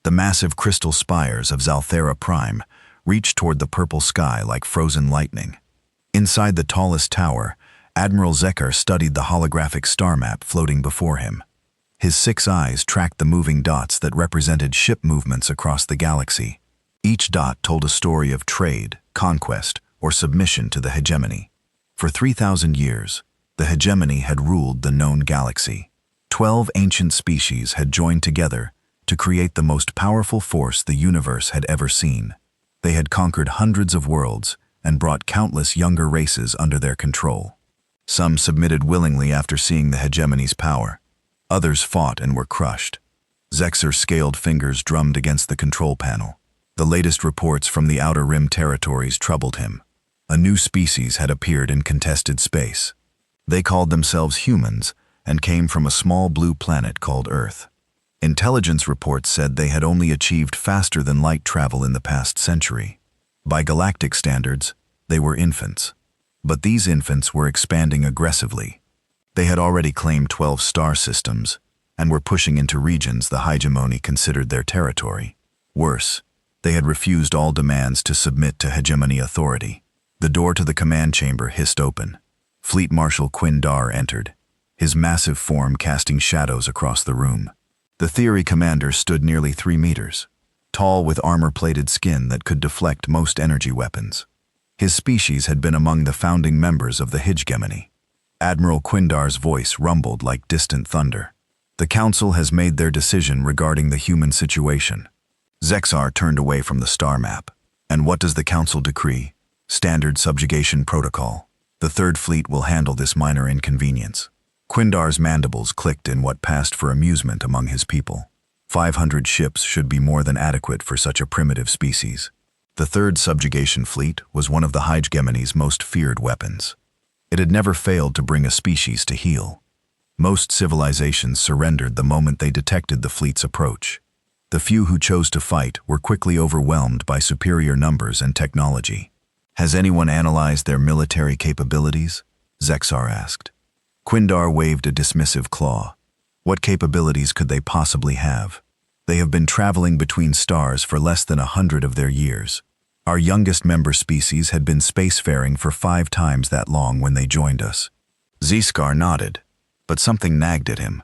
The massive crystal spires of Zalthera Prime reached toward the purple sky like frozen lightning. Inside the tallest tower, Admiral Zekar studied the holographic star map floating before him. His 6 eyes tracked the moving dots that represented ship movements across the galaxy. Each dot told a story of trade, conquest, or submission to the hegemony. For 3,000 years, the hegemony had ruled the known galaxy. 12 ancient species had joined together to create the most powerful force the universe had ever seen. They had conquered hundreds of worlds and brought countless younger races under their control. Some submitted willingly after seeing the hegemony's power. Others fought and were crushed. Zekar's scaled fingers drummed against the control panel. The latest reports from the Outer Rim territories troubled him. A new species had appeared in contested space. They called themselves humans and came from a small blue planet called Earth. Intelligence reports said they had only achieved faster-than-light travel in the past century. By galactic standards, they were infants. But these infants were expanding aggressively. They had already claimed 12 star systems and were pushing into regions the hegemony considered their territory. Worse, they had refused all demands to submit to hegemony authority. The door to the command chamber hissed open. Fleet Marshal Quindar entered, his massive form casting shadows across the room. The theory commander stood nearly 3 meters, tall with armor-plated skin that could deflect most energy weapons. His species had been among the founding members of the hegemony. Admiral Quindar's voice rumbled like distant thunder. The Council has made their decision regarding the human situation. Zekar turned away from the star map. And what does the Council decree? Standard subjugation protocol. The Third Fleet will handle this minor inconvenience. Quindar's mandibles clicked in what passed for amusement among his people. 500 ships should be more than adequate for such a primitive species. The Third Subjugation Fleet was one of the hegemony's most feared weapons. It had never failed to bring a species to heel. Most civilizations surrendered the moment they detected the fleet's approach. The few who chose to fight were quickly overwhelmed by superior numbers and technology. Has anyone analyzed their military capabilities? Zekar asked. Quindar waved a dismissive claw. What capabilities could they possibly have? They have been traveling between stars for less than 100 of their years. Our youngest member species had been spacefaring for 5 times that long when they joined us. Zekar nodded, but something nagged at him.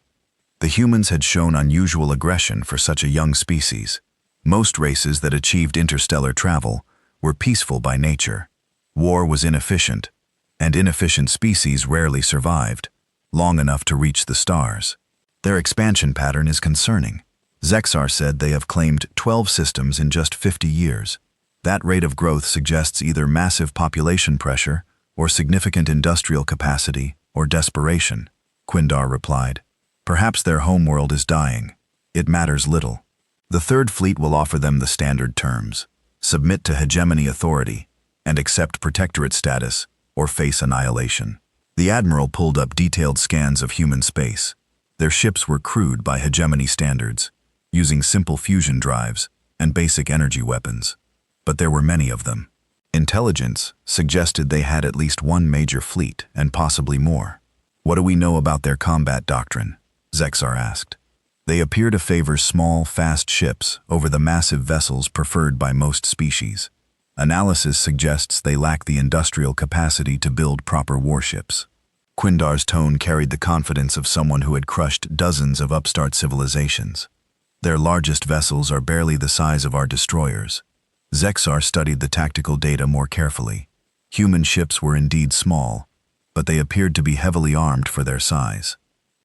The humans had shown unusual aggression for such a young species. Most races that achieved interstellar travel were peaceful by nature. War was inefficient, and inefficient species rarely survived long enough to reach the stars. Their expansion pattern is concerning. Zekar said they have claimed 12 systems in just 50 years. That rate of growth suggests either massive population pressure or significant industrial capacity or desperation, Quindar replied. Perhaps their homeworld is dying. It matters little. The Third Fleet will offer them the standard terms: submit to hegemony authority and accept protectorate status or face annihilation. The Admiral pulled up detailed scans of human space. Their ships were crewed by hegemony standards, using simple fusion drives and basic energy weapons. But there were many of them. Intelligence suggested they had at least one major fleet and possibly more. What do we know about their combat doctrine? Zekar asked. They appear to favor small, fast ships over the massive vessels preferred by most species. Analysis suggests they lack the industrial capacity to build proper warships. Quindar's tone carried the confidence of someone who had crushed dozens of upstart civilizations. Their largest vessels are barely the size of our destroyers. Zekar studied the tactical data more carefully. Human ships were indeed small, but they appeared to be heavily armed for their size.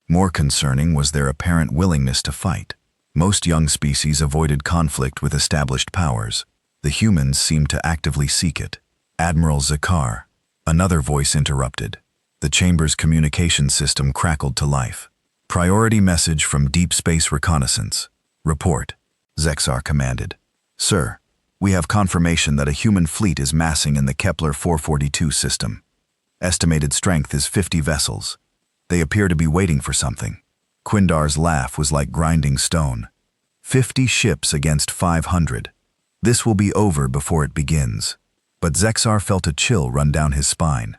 More concerning was their apparent willingness to fight. Most young species avoided conflict with established powers. The humans seemed to actively seek it. Admiral Zekar. Another voice interrupted. The chamber's communication system crackled to life. Priority message from Deep Space Reconnaissance. Report, Zekar commanded. Sir, we have confirmation that a human fleet is massing in the Kepler 442 system. Estimated strength is 50 vessels. They appear to be waiting for something. Quindar's laugh was like grinding stone. 50 ships against 500. This will be over before it begins. But Zekar felt a chill run down his spine.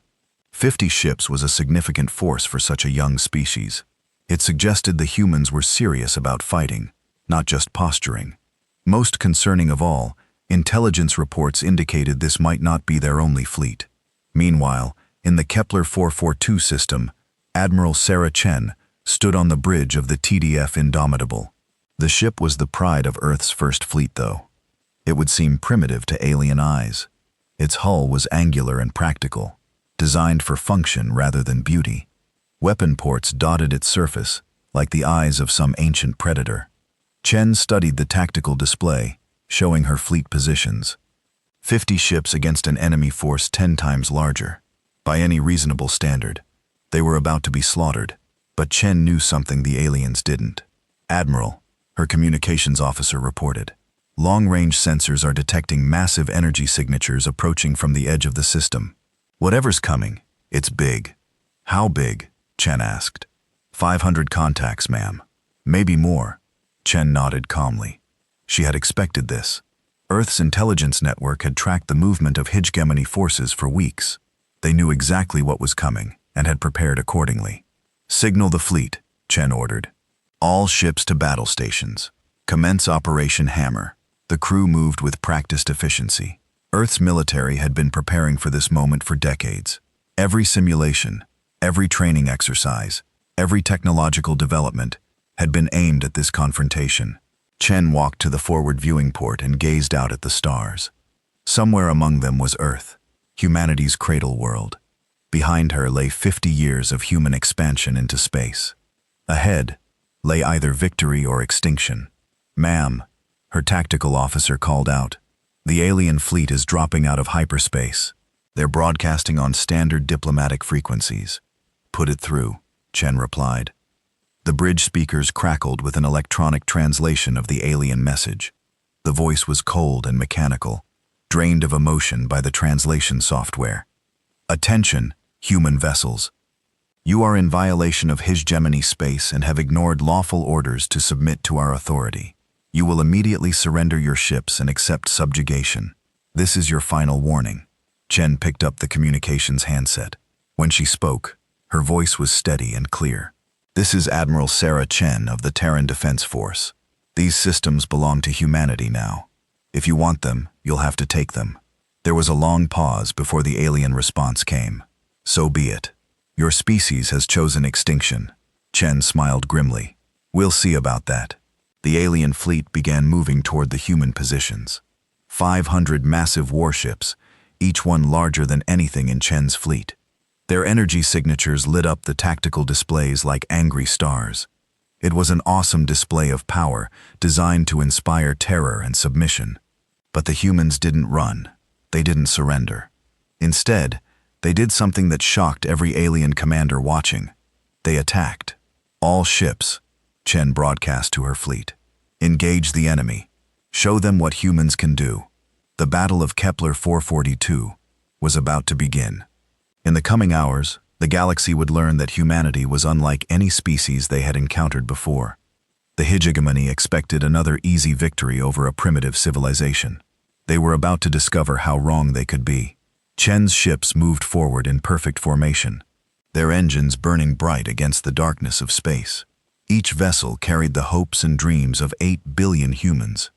50 ships was a significant force for such a young species. It suggested the humans were serious about fighting, not just posturing. Most concerning of all, intelligence reports indicated this might not be their only fleet. Meanwhile, in the Kepler 442 system, Admiral Sarah Chen stood on the bridge of the TDF Indomitable. The ship was the pride of Earth's first fleet, though. It would seem primitive to alien eyes. Its hull was angular and practical, designed for function rather than beauty. Weapon ports dotted its surface, like the eyes of some ancient predator. Chen studied the tactical display, showing her fleet positions. 50 ships against an enemy force 10 times larger. By any reasonable standard, they were about to be slaughtered. But Chen knew something the aliens didn't. "Admiral," her communications officer reported, "long-range sensors are detecting massive energy signatures approaching from the edge of the system. Whatever's coming, it's big." "How big?" Chen asked. 500 contacts, ma'am. Maybe more." Chen nodded calmly. She had expected this. Earth's intelligence network had tracked the movement of hegemony forces for weeks. They knew exactly what was coming and had prepared accordingly. "Signal the fleet," Chen ordered. "All ships to battle stations. Commence Operation Hammer." The crew moved with practiced efficiency. Earth's military had been preparing for this moment for decades. Every simulation, every training exercise, every technological development had been aimed at this confrontation. Chen walked to the forward viewing port and gazed out at the stars. Somewhere among them was Earth, humanity's cradle world. Behind her lay 50 years of human expansion into space. Ahead lay either victory or extinction. "Ma'am," her tactical officer called out, "the alien fleet is dropping out of hyperspace. They're broadcasting on standard diplomatic frequencies." "Put it through," Chen replied. The bridge speakers crackled with an electronic translation of the alien message. The voice was cold and mechanical, drained of emotion by the translation software. "Attention, human vessels. You are in violation of hegemony space and have ignored lawful orders to submit to our authority. You will immediately surrender your ships and accept subjugation. This is your final warning." Chen picked up the communications handset. When she spoke, her voice was steady and clear. "This is Admiral Sarah Chen of the Terran Defense Force. These systems belong to humanity now. If you want them, you'll have to take them." There was a long pause before the alien response came. "So be it. Your species has chosen extinction." Chen smiled grimly. "We'll see about that." The alien fleet began moving toward the human positions. 500 massive warships, each one larger than anything in Chen's fleet. Their energy signatures lit up the tactical displays like angry stars. It was an awesome display of power, designed to inspire terror and submission. But the humans didn't run. They didn't surrender. Instead, they did something that shocked every alien commander watching. They attacked. "All ships," Chen broadcast to her fleet. "Engage the enemy. Show them what humans can do." The Battle of Kepler 442 was about to begin. In the coming hours, the galaxy would learn that humanity was unlike any species they had encountered before. The hegemony expected another easy victory over a primitive civilization. They were about to discover how wrong they could be. Chen's ships moved forward in perfect formation, their engines burning bright against the darkness of space. Each vessel carried the hopes and dreams of 8 billion humans.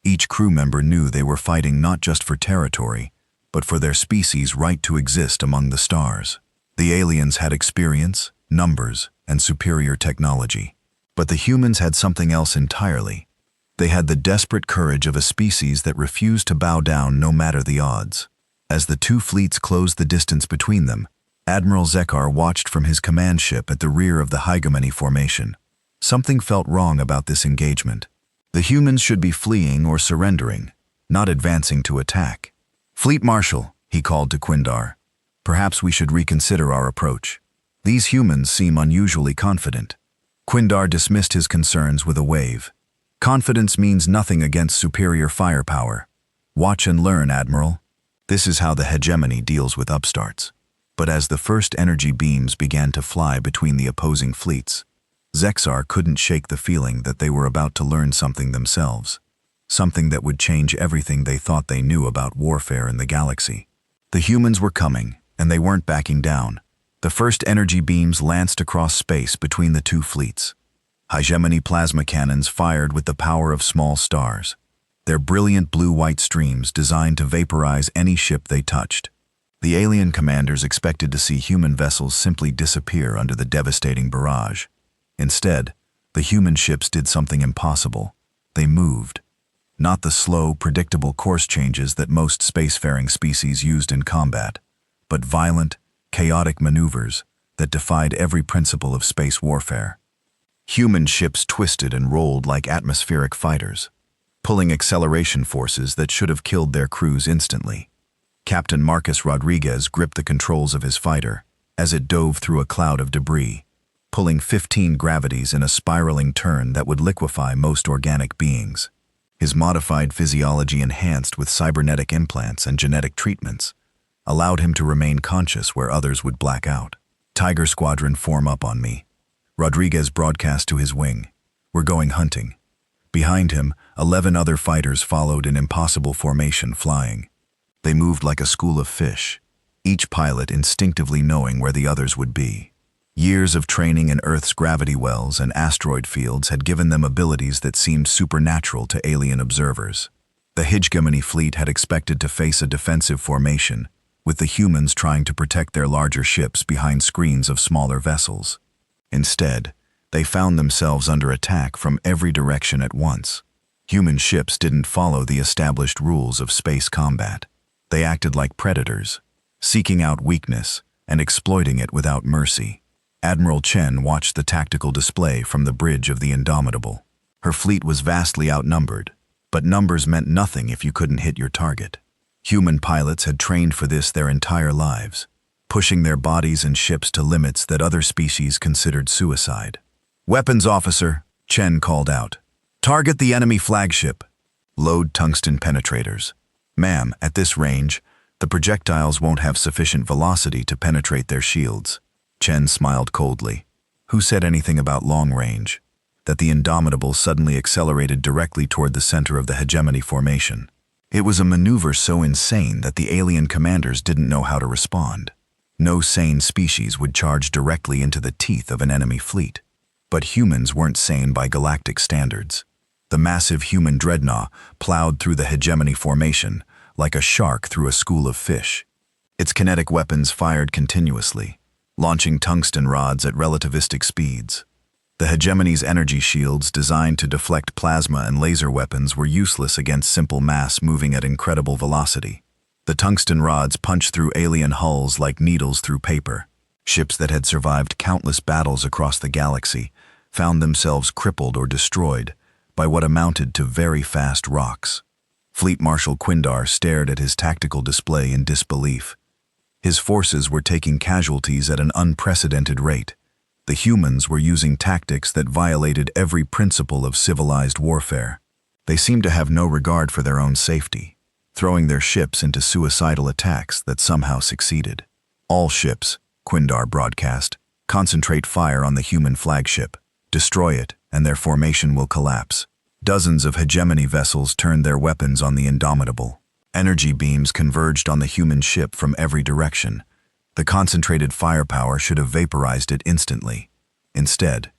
Each crew member knew they were fighting not just for territory, but for their species' right to exist among the stars. The aliens had experience, numbers, and superior technology. But the humans had something else entirely. They had the desperate courage of a species that refused to bow down no matter the odds. As the two fleets closed the distance between them, Admiral Zekar watched from his command ship at the rear of the hegemony formation. Something felt wrong about this engagement. The humans should be fleeing or surrendering, not advancing to attack. "Fleet Marshal," he called to Quindar, "perhaps we should reconsider our approach. These humans seem unusually confident." Quindar dismissed his concerns with a wave. "Confidence means nothing against superior firepower. Watch and learn, Admiral. This is how the hegemony deals with upstarts." But as the first energy beams began to fly between the opposing fleets, Zexar couldn't shake the feeling that they were about to learn something themselves. Something that would change everything they thought they knew about warfare in the galaxy. The humans were coming, and they weren't backing down. The first energy beams lanced across space between the two fleets. Hegemony plasma cannons fired with the power of small stars. their brilliant blue-white streams designed to vaporize any ship they touched. The alien commanders expected to see human vessels simply disappear under the devastating barrage. Instead, the human ships did something impossible. They moved. Not the slow, predictable course changes that most spacefaring species used in combat, but violent, chaotic maneuvers that defied every principle of space warfare. Human ships twisted and rolled like atmospheric fighters, pulling acceleration forces that should have killed their crews instantly. Captain Marcus Rodriguez gripped the controls of his fighter as it dove through a cloud of debris, pulling 15 gravities in a spiraling turn that would liquefy most organic beings. His modified physiology, enhanced with cybernetic implants and genetic treatments, allowed him to remain conscious where others would black out. "Tiger Squadron, form up on me," Rodriguez broadcast to his wing. "We're going hunting." Behind him, 11 other fighters followed in impossible formation, flying. They moved like a school of fish, each pilot instinctively knowing where the others would be. Years of training in Earth's gravity wells and asteroid fields had given them abilities that seemed supernatural to alien observers. The Hegemony fleet had expected to face a defensive formation, with the humans trying to protect their larger ships behind screens of smaller vessels. Instead, they found themselves under attack from every direction at once. Human ships didn't follow the established rules of space combat. They acted like predators, seeking out weakness and exploiting it without mercy. Admiral Chen watched the tactical display from the bridge of the Indomitable. Her fleet was vastly outnumbered, but numbers meant nothing if you couldn't hit your target. Human pilots had trained for this their entire lives, pushing their bodies and ships to limits that other species considered suicide. "Weapons officer," Chen called out. "Target the enemy flagship. Load tungsten penetrators." "Ma'am, at this range, the projectiles won't have sufficient velocity to penetrate their shields." Chen smiled coldly. Who said anything about long range? That the Indomitable suddenly accelerated directly toward the center of the Hegemony formation. It was a maneuver so insane that the alien commanders didn't know how to respond. No sane species would charge directly into the teeth of an enemy fleet. But humans weren't sane by galactic standards. The massive human dreadnought plowed through the Hegemony formation like a shark through a school of fish. Its kinetic weapons fired continuously, launching tungsten rods at relativistic speeds. The Hegemony's energy shields, designed to deflect plasma and laser weapons, were useless against simple mass moving at incredible velocity. The tungsten rods punched through alien hulls like needles through paper. Ships that had survived countless battles across the galaxy found themselves crippled or destroyed by what amounted to very fast rocks. Fleet Marshal Quindar stared at his tactical display in disbelief. His forces were taking casualties at an unprecedented rate. The humans were using tactics that violated every principle of civilized warfare. They seemed to have no regard for their own safety, throwing their ships into suicidal attacks that somehow succeeded. "All ships," Quindar broadcast, "concentrate fire on the human flagship. Destroy it, and their formation will collapse." Dozens of Hegemony vessels turned their weapons on the Indomitable. Energy beams converged on the human ship from every direction. The concentrated firepower should have vaporized it instantly. Instead,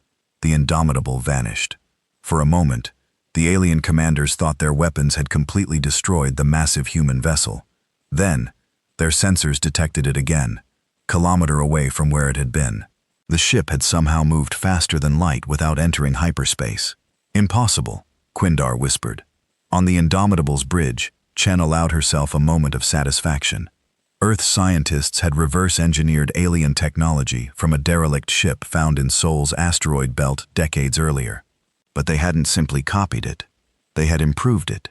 the Indomitable vanished. For a moment, the alien commanders thought their weapons had completely destroyed the massive human vessel. Then, their sensors detected it again, kilometer away from where it had been. The ship had somehow moved faster than light without entering hyperspace. "Impossible," Quindar whispered. On the Indomitable's bridge, Chen allowed herself a moment of satisfaction. Earth scientists had reverse-engineered alien technology from a derelict ship found in Sol's asteroid belt decades earlier. But they hadn't simply copied it. They had improved it,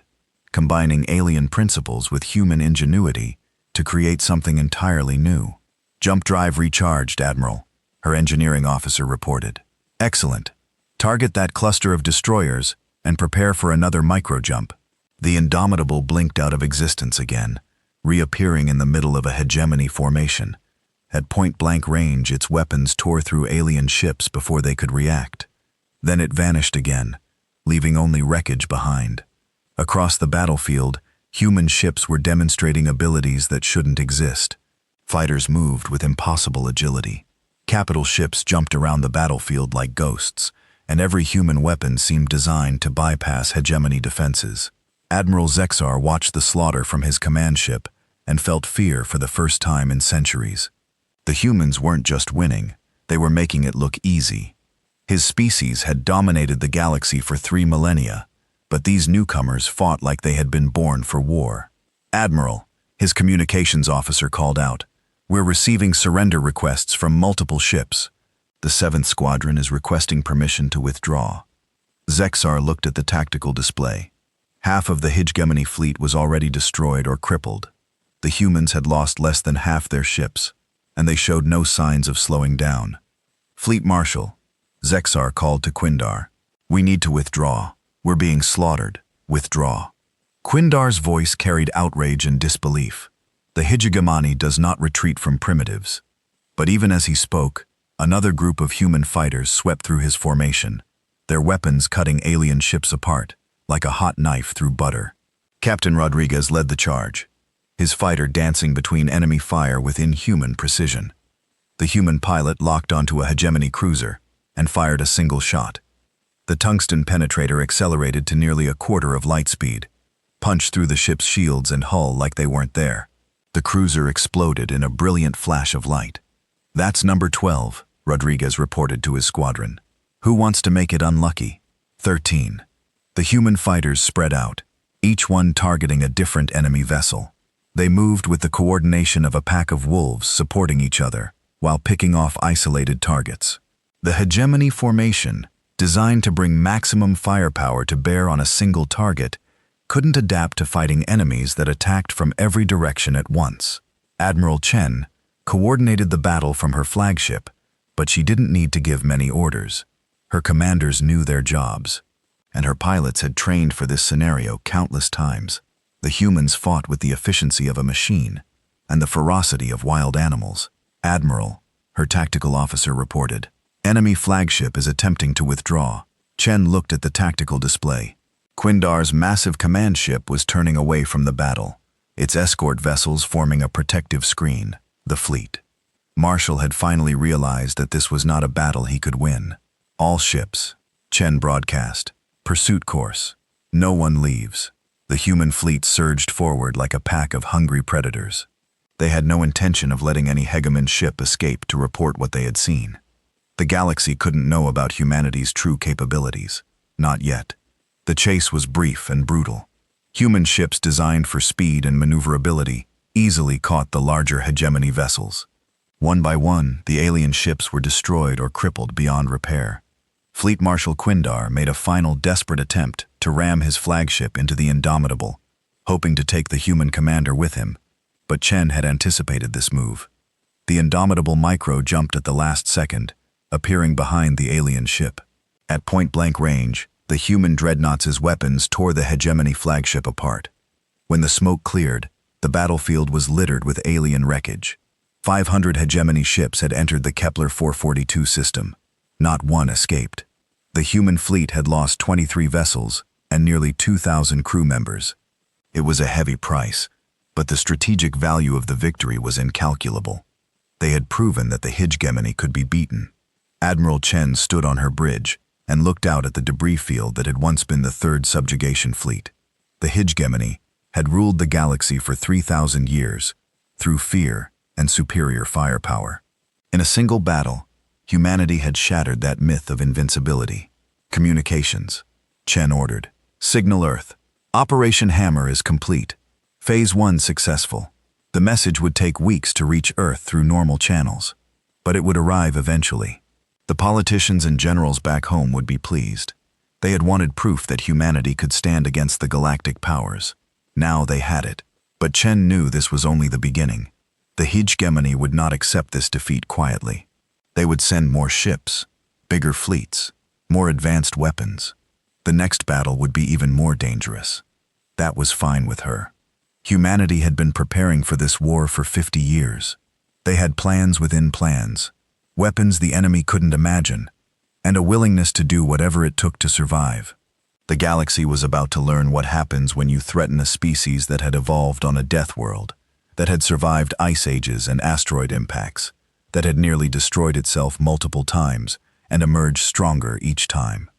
combining alien principles with human ingenuity to create something entirely new. "Jump drive recharged, Admiral," her engineering officer reported. "Excellent. Target that cluster of destroyers and prepare for another micro-jump." The Indomitable blinked out of existence again, reappearing in the middle of a Hegemony formation. At point-blank range, its weapons tore through alien ships before they could react. Then it vanished again, leaving only wreckage behind. Across the battlefield, human ships were demonstrating abilities that shouldn't exist. Fighters moved with impossible agility. Capital ships jumped around the battlefield like ghosts, and every human weapon seemed designed to bypass Hegemony defenses. Admiral Zexar watched the slaughter from his command ship and felt fear for the first time in centuries. The humans weren't just winning, they were making it look easy. His species had dominated the galaxy for 3 millennia, but these newcomers fought like they had been born for war. "Admiral," his communications officer called out, "we're receiving surrender requests from multiple ships. The 7th Squadron is requesting permission to withdraw." Zexar looked at the tactical display. Half of the hegemony fleet was already destroyed or crippled. The humans had lost less than half their ships, and they showed no signs of slowing down. "Fleet Marshal," Zexar called to Quindar, "we need to withdraw. We're being slaughtered. Withdraw." Quindar's voice carried outrage and disbelief. The hegemony does not retreat from primitives. But even as he spoke, another group of human fighters swept through his formation, their weapons cutting alien ships apart, like a hot knife through butter. Captain Rodriguez led the charge, his fighter dancing between enemy fire with inhuman precision. The human pilot locked onto a hegemony cruiser and fired a single shot. The tungsten penetrator accelerated to nearly a quarter of light speed, punched through the ship's shields and hull like they weren't there. The cruiser exploded in a brilliant flash of light. "That's number 12, Rodriguez reported to his squadron. "Who wants to make it unlucky?" 13. The human fighters spread out, each one targeting a different enemy vessel. They moved with the coordination of a pack of wolves supporting each other, while picking off isolated targets. The hegemony formation, designed to bring maximum firepower to bear on a single target, couldn't adapt to fighting enemies that attacked from every direction at once. Admiral Chen coordinated the battle from her flagship, but she didn't need to give many orders. Her commanders knew their jobs, and her pilots had trained for this scenario countless times. The humans fought with the efficiency of a machine and the ferocity of wild animals. "Admiral," her tactical officer reported, "enemy flagship is attempting to withdraw." Chen looked at the tactical display. Quindar's massive command ship was turning away from the battle, its escort vessels forming a protective screen, the fleet. Marshall had finally realized that this was not a battle he could win. "All ships," Chen broadcast, "pursuit course. No one leaves." The human fleet surged forward like a pack of hungry predators. They had no intention of letting any hegemon ship escape to report what they had seen. The galaxy couldn't know about humanity's true capabilities. Not yet. The chase was brief and brutal. Human ships designed for speed and maneuverability easily caught the larger hegemony vessels. One by one, the alien ships were destroyed or crippled beyond repair. Fleet Marshal Quindar made a final desperate attempt to ram his flagship into the Indomitable, hoping to take the human commander with him, but Chen had anticipated this move. The Indomitable micro jumped at the last second, appearing behind the alien ship. At point-blank range, the human dreadnoughts' weapons tore the hegemony flagship apart. When the smoke cleared, the battlefield was littered with alien wreckage. 500 hegemony ships had entered the Kepler 442 system. Not one escaped. The human fleet had lost 23 vessels and nearly 2,000 crew members. It was a heavy price, but the strategic value of the victory was incalculable. They had proven that the hegemony could be beaten. Admiral Chen stood on her bridge and looked out at the debris field that had once been the 3rd Subjugation Fleet. The hegemony had ruled the galaxy for 3,000 years, through fear and superior firepower. In a single battle, humanity had shattered that myth of invincibility. "Communications," Chen ordered. "Signal Earth. Operation Hammer is complete. Phase 1 successful." The message would take weeks to reach Earth through normal channels, but it would arrive eventually. The politicians and generals back home would be pleased. They had wanted proof that humanity could stand against the galactic powers. Now they had it. But Chen knew this was only the beginning. The hegemony would not accept this defeat quietly. They would send more ships, bigger fleets, more advanced weapons. The next battle would be even more dangerous. That was fine with her. Humanity had been preparing for this war for 50 years. They had plans within plans, weapons the enemy couldn't imagine, and a willingness to do whatever it took to survive. The galaxy was about to learn what happens when you threaten a species that had evolved on a death world, that had survived ice ages and asteroid impacts, that had nearly destroyed itself multiple times and emerged stronger each time.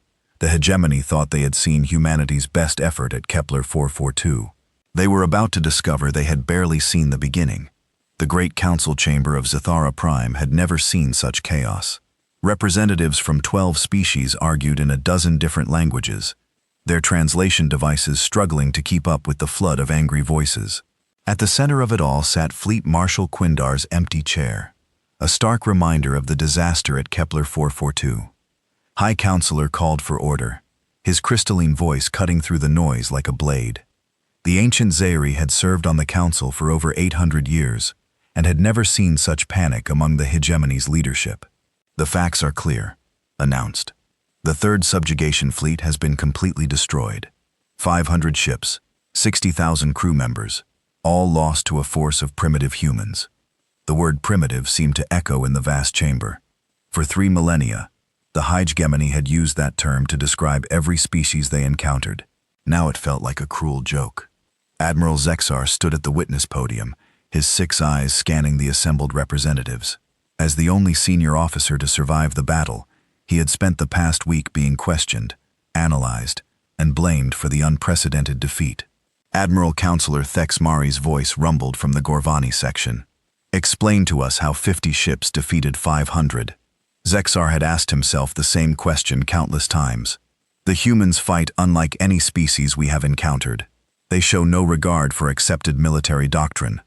The hegemony thought they had seen humanity's best effort at Kepler 442. They were about to discover they had barely seen the beginning. The great council chamber of Zathara Prime had never seen such chaos. Representatives from 12 species argued in a dozen different languages, their translation devices struggling to keep up with the flood of angry voices. At the center of it all sat Fleet Marshal Quindar's empty chair, a stark reminder of the disaster at Kepler 442. High Counselor called for order, his crystalline voice cutting through the noise like a blade. The ancient Zairi had served on the council for over 800 years and had never seen such panic among the hegemony's leadership. "The facts are clear," announced. "The third subjugation fleet has been completely destroyed. 500 ships, 60,000 crew members, all lost to a force of primitive humans." The word primitive seemed to echo in the vast chamber. For 3 millennia, the hegemony had used that term to describe every species they encountered. Now it felt like a cruel joke. Admiral Zexar stood at the witness podium, his 6 eyes scanning the assembled representatives. As the only senior officer to survive the battle, he had spent the past week being questioned, analyzed, and blamed for the unprecedented defeat. Admiral Counselor Thexmari's voice rumbled from the Gorvani section. "Explain to us how 50 ships defeated 500. Zexar had asked himself the same question countless times. "The humans fight unlike any species we have encountered. They show no regard for accepted military doctrine.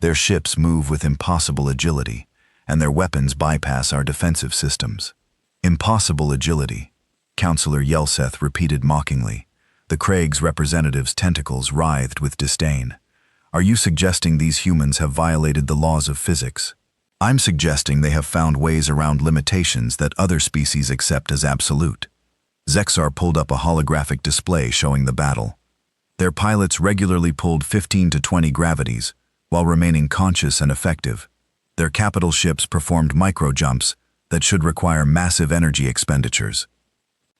Their ships move with impossible agility, and their weapons bypass our defensive systems." "Impossible agility," Counselor Yelseth repeated mockingly. The Craig's representative's tentacles writhed with disdain. "Are you suggesting these humans have violated the laws of physics?" "I'm suggesting they have found ways around limitations that other species accept as absolute." Zexar pulled up a holographic display showing the battle. Their pilots regularly pulled 15 to 20 gravities, while remaining conscious and effective. Their capital ships performed micro-jumps that should require massive energy expenditures.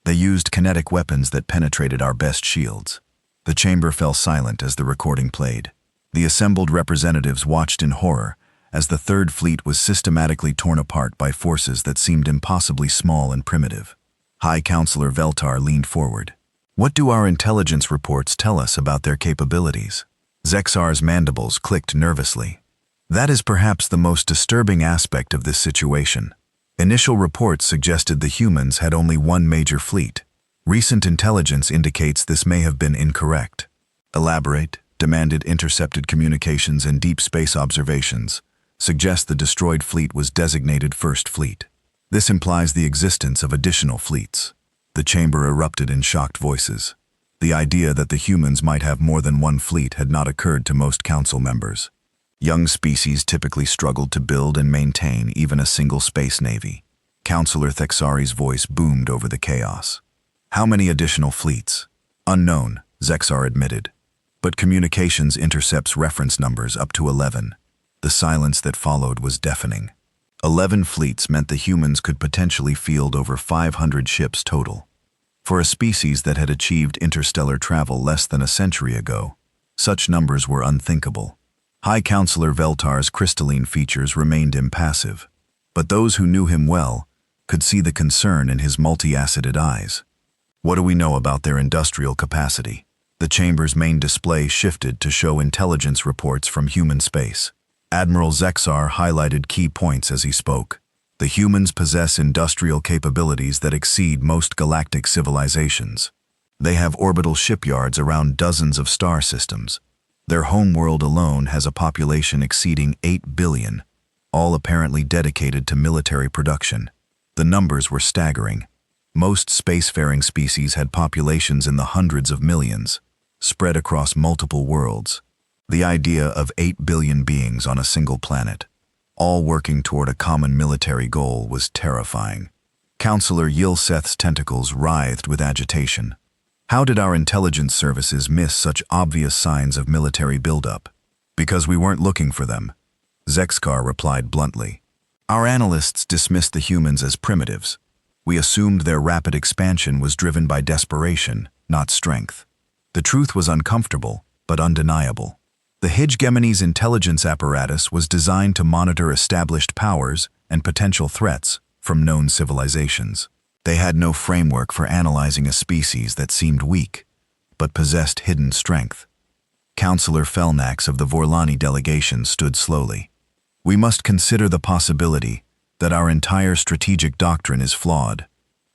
They used kinetic weapons that penetrated our best shields. The chamber fell silent as the recording played. The assembled representatives watched in horror as the Third Fleet was systematically torn apart by forces that seemed impossibly small and primitive. High Counselor Veltar leaned forward. "What do our intelligence reports tell us about their capabilities?" Zexar's mandibles clicked nervously. "That is perhaps the most disturbing aspect of this situation. Initial reports suggested the humans had only one major fleet. Recent intelligence indicates this may have been incorrect." "Elaborate," demanded. "Intercepted communications and deep space observations suggest the destroyed fleet was designated First Fleet. This implies the existence of additional fleets." The chamber erupted in shocked voices. The idea that the humans might have more than one fleet had not occurred to most council members. Young species typically struggled to build and maintain even a single space navy. Counselor Thexari's voice boomed over the chaos. "How many additional fleets?" "Unknown," Zexar admitted. "But communications intercepts reference numbers up to 11. The silence that followed was deafening. 11 fleets meant the humans could potentially field over 500 ships total. For a species that had achieved interstellar travel less than a century ago, such numbers were unthinkable. High Counselor Veltar's crystalline features remained impassive, but those who knew him well could see the concern in his multi-faceted eyes. "What do we know about their industrial capacity?" The chamber's main display shifted to show intelligence reports from human space. Admiral Zexar highlighted key points as he spoke. "The humans possess industrial capabilities that exceed most galactic civilizations. They have orbital shipyards around dozens of star systems. Their homeworld alone has a population exceeding 8 billion, all apparently dedicated to military production." The numbers were staggering. Most spacefaring species had populations in the hundreds of millions, spread across multiple worlds. The idea of 8 billion beings on a single planet, all working toward a common military goal, was terrifying. Counselor Yilseth's tentacles writhed with agitation. "How did our intelligence services miss such obvious signs of military buildup?" "Because we weren't looking for them," Zexar replied bluntly. "Our analysts dismissed the humans as primitives. We assumed their rapid expansion was driven by desperation, not strength. The truth was uncomfortable, but undeniable. The hegemony's intelligence apparatus was designed to monitor established powers and potential threats from known civilizations. They had no framework for analyzing a species that seemed weak, but possessed hidden strength. Counselor Felnax of the Vorlani delegation stood slowly. We must consider the possibility that our entire strategic doctrine is flawed.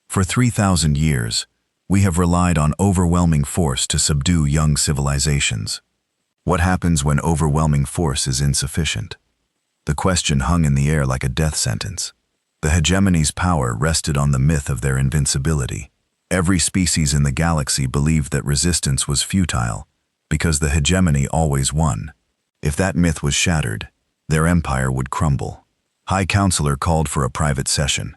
For 3,000 years, we have relied on overwhelming force to subdue young civilizations. What happens when overwhelming force is insufficient? The question hung in the air like a death sentence. The hegemony's power rested on the myth of their invincibility. Every species in the galaxy believed that resistance was futile, because the hegemony always won. If that myth was shattered, their empire would crumble. High Counselor called for a private session.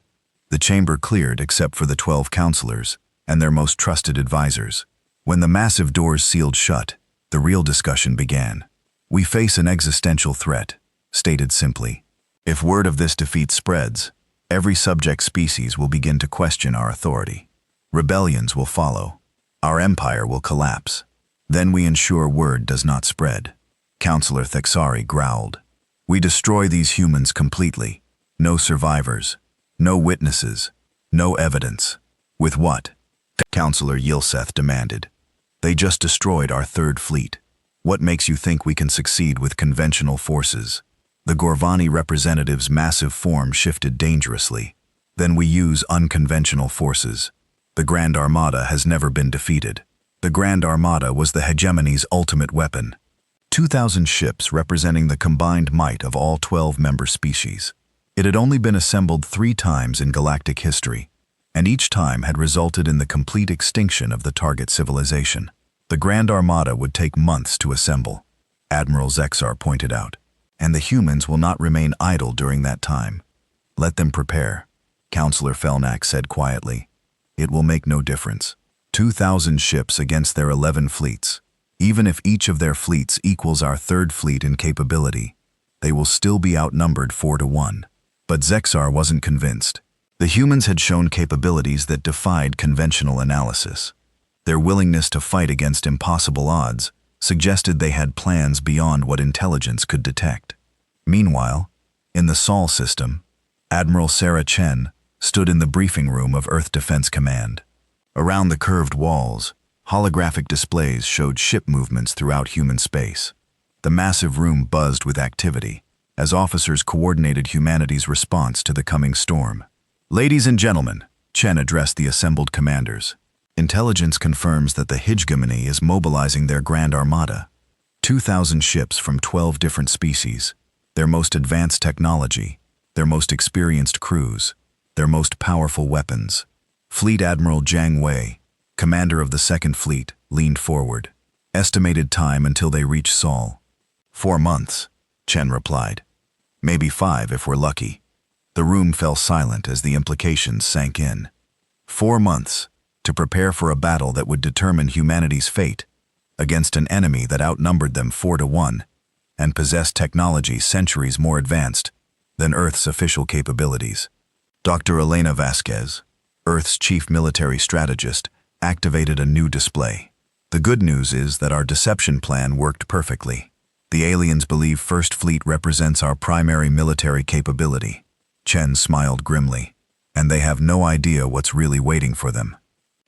The chamber cleared except for the 12 counselors and their most trusted advisors. When the massive doors sealed shut, the real discussion began. We face an existential threat, stated simply. If word of this defeat spreads, every subject species will begin to question our authority. Rebellions will follow. Our empire will collapse. Then we ensure word does not spread. Counselor Thexari growled. We destroy these humans completely. No survivors. No witnesses. No evidence. With what? Counselor Yilseth demanded. They just destroyed our third fleet. What makes you think we can succeed with conventional forces? The Gorvani representative's massive form shifted dangerously. Then we use unconventional forces. The Grand Armada has never been defeated. The Grand Armada was the hegemony's ultimate weapon. 2,000 ships representing the combined might of all 12 member species. It had only been assembled 3 times in galactic history, and each time had resulted in the complete extinction of the target civilization. The Grand Armada would take months to assemble, Admiral Zexar pointed out, and the humans will not remain idle during that time. Let them prepare, Counselor Felnax said quietly. It will make no difference. 2,000 ships against their 11 fleets. Even if each of their fleets equals our third fleet in capability, they will still be outnumbered 4-1. But Zexar wasn't convinced. The humans had shown capabilities that defied conventional analysis. Their willingness to fight against impossible odds suggested they had plans beyond what intelligence could detect. Meanwhile, in the Sol system, Admiral Sarah Chen stood in the briefing room of Earth Defense Command. Around the curved walls, holographic displays showed ship movements throughout human space. The massive room buzzed with activity as officers coordinated humanity's response to the coming storm. Ladies and gentlemen, Chen addressed the assembled commanders. Intelligence confirms that the hegemony is mobilizing their Grand Armada. 2,000 ships from 12 different species, their most advanced technology, their most experienced crews, their most powerful weapons. Fleet Admiral Jiang Wei, commander of the Second Fleet, leaned forward. Estimated time until they reach Sol. 4 months, Chen replied. Maybe 5 if we're lucky. The room fell silent as the implications sank in. 4 months to prepare for a battle that would determine humanity's fate against an enemy that outnumbered them 4-1 and possessed technology centuries more advanced than Earth's official capabilities. Dr. Elena Vasquez, Earth's chief military strategist, activated a new display. The good news is that our deception plan worked perfectly. The aliens believe First Fleet represents our primary military capability. Chen smiled grimly, and they have no idea what's really waiting for them.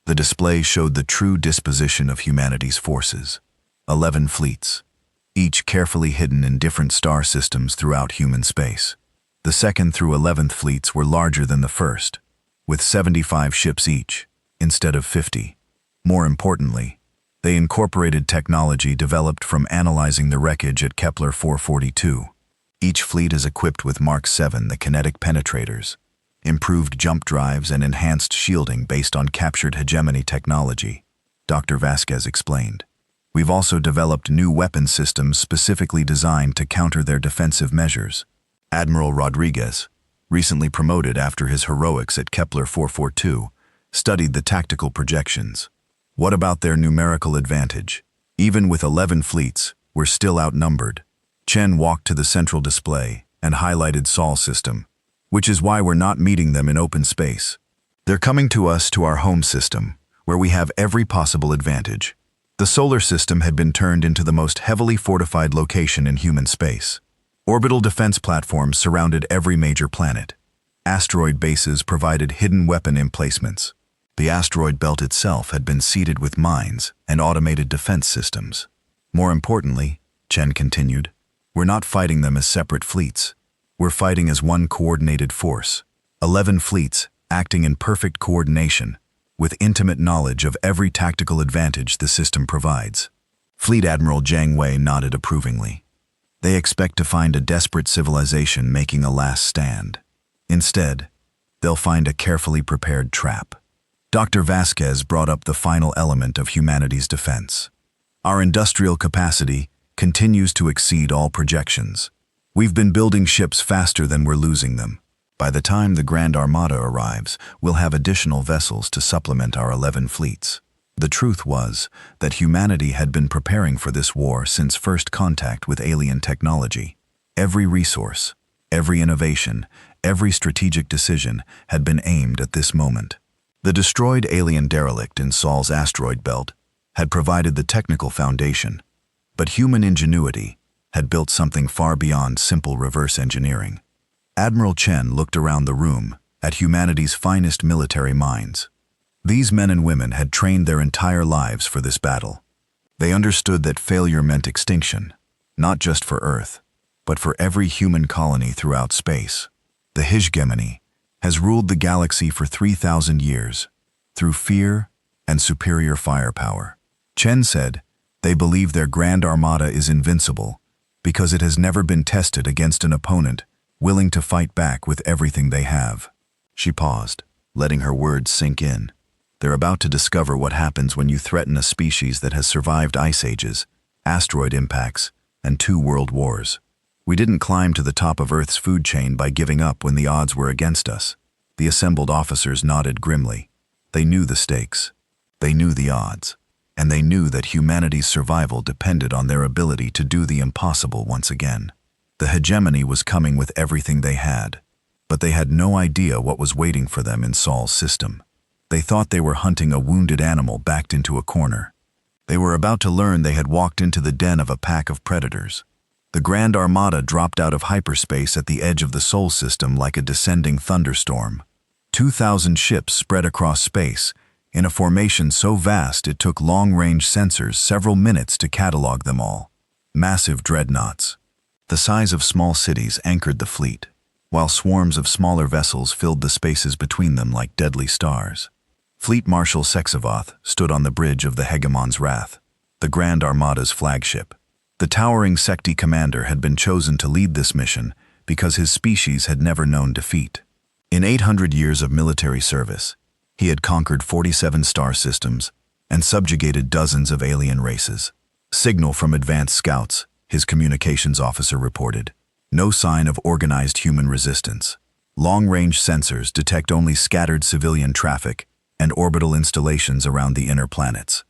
The display showed the true disposition of humanity's forces. 11 fleets, each carefully hidden in different star systems throughout human space. The 2nd through 11th fleets were larger than the 1st, with 75 ships each, instead of 50. More importantly, they incorporated technology developed from analyzing the wreckage at Kepler 442. Each fleet is equipped with Mark 7, the kinetic penetrators, improved jump drives and enhanced shielding based on captured hegemony technology, Dr. Vasquez explained. We've also developed new weapon systems specifically designed to counter their defensive measures. Admiral Rodriguez, recently promoted after his heroics at Kepler 442, studied the tactical projections. What about their numerical advantage? Even with 11 fleets, we're still outnumbered. Chen walked to the central display and highlighted Sol system, which is why we're not meeting them in open space. They're coming to us to our home system, where we have every possible advantage. The solar system had been turned into the most heavily fortified location in human space. Orbital defense platforms surrounded every major planet. Asteroid bases provided hidden weapon emplacements. The asteroid belt itself had been seeded with mines and automated defense systems. More importantly, Chen continued, we're not fighting them as separate fleets. We're fighting as one coordinated force. 11 fleets acting in perfect coordination, with intimate knowledge of every tactical advantage the system provides. Fleet Admiral Jiang Wei nodded approvingly. They expect to find a desperate civilization making a last stand. Instead, they'll find a carefully prepared trap. Dr. Vasquez brought up the final element of humanity's defense. Our industrial capacity continues to exceed all projections. We've been building ships faster than we're losing them. By the time the Grand Armada arrives, we'll have additional vessels to supplement our 11 fleets. The truth was that humanity had been preparing for this war since first contact with alien technology. Every resource, every innovation, every strategic decision had been aimed at this moment. The destroyed alien derelict in Sol's asteroid belt had provided the technical foundation, but human ingenuity had built something far beyond simple reverse engineering. Admiral Chen looked around the room at humanity's finest military minds. These men and women had trained their entire lives for this battle. They understood that failure meant extinction, not just for Earth, but for every human colony throughout space. The hegemony has ruled the galaxy for 3,000 years, through fear and superior firepower. Chen said they believe their Grand Armada is invincible because it has never been tested against an opponent willing to fight back with everything they have. She paused, letting her words sink in. They're about to discover what happens when you threaten a species that has survived ice ages, asteroid impacts, and 2 world wars. We didn't climb to the top of Earth's food chain by giving up when the odds were against us. The assembled officers nodded grimly. They knew the stakes. They knew the odds. And they knew that humanity's survival depended on their ability to do the impossible once again. The hegemony was coming with everything they had, but they had no idea what was waiting for them in Sol's system. They thought they were hunting a wounded animal backed into a corner. They were about to learn they had walked into the den of a pack of predators. The Grand Armada dropped out of hyperspace at the edge of the Sol system like a descending thunderstorm. 2,000 ships spread across space, in a formation so vast it took long-range sensors several minutes to catalog them all. Massive dreadnoughts, the size of small cities, anchored the fleet, while swarms of smaller vessels filled the spaces between them like deadly stars. Fleet Marshal Sexavoth stood on the bridge of the Hegemon's Wrath, the Grand Armada's flagship. The towering Secti commander had been chosen to lead this mission because his species had never known defeat. In 800 years of military service, he had conquered 47 star systems and subjugated dozens of alien races. Signal from advanced scouts, his communications officer reported. No sign of organized human resistance. Long-range sensors detect only scattered civilian traffic and orbital installations around the inner planets.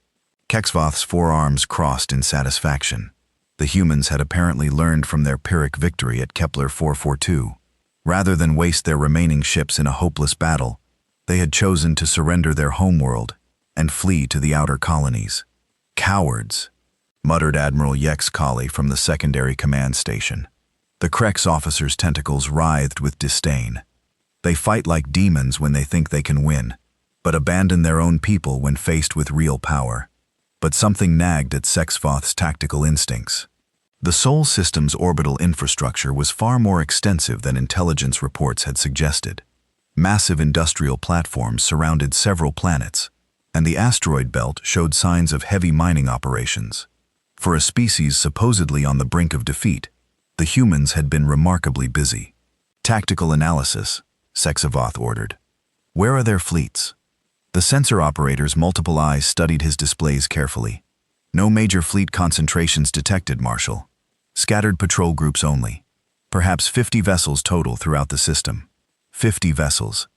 Kexvoth's forearms crossed in satisfaction. The humans had apparently learned from their Pyrrhic victory at Kepler 442. Rather than waste their remaining ships in a hopeless battle, they had chosen to surrender their homeworld and flee to the outer colonies. Cowards, muttered Admiral Yex Kali from the secondary command station. The Krex officer's tentacles writhed with disdain. They fight like demons when they think they can win, but abandon their own people when faced with real power. But something nagged at Sexvoth's tactical instincts. The Sol system's orbital infrastructure was far more extensive than intelligence reports had suggested. Massive industrial platforms surrounded several planets, and the asteroid belt showed signs of heavy mining operations. For a species supposedly on the brink of defeat, the humans had been remarkably busy. Tactical analysis, Sexavoth ordered. Where are their fleets? The sensor operator's multiple eyes studied his displays carefully. No major fleet concentrations detected, Marshal. Scattered patrol groups only. Perhaps 50 vessels total throughout the system. 50 vessels.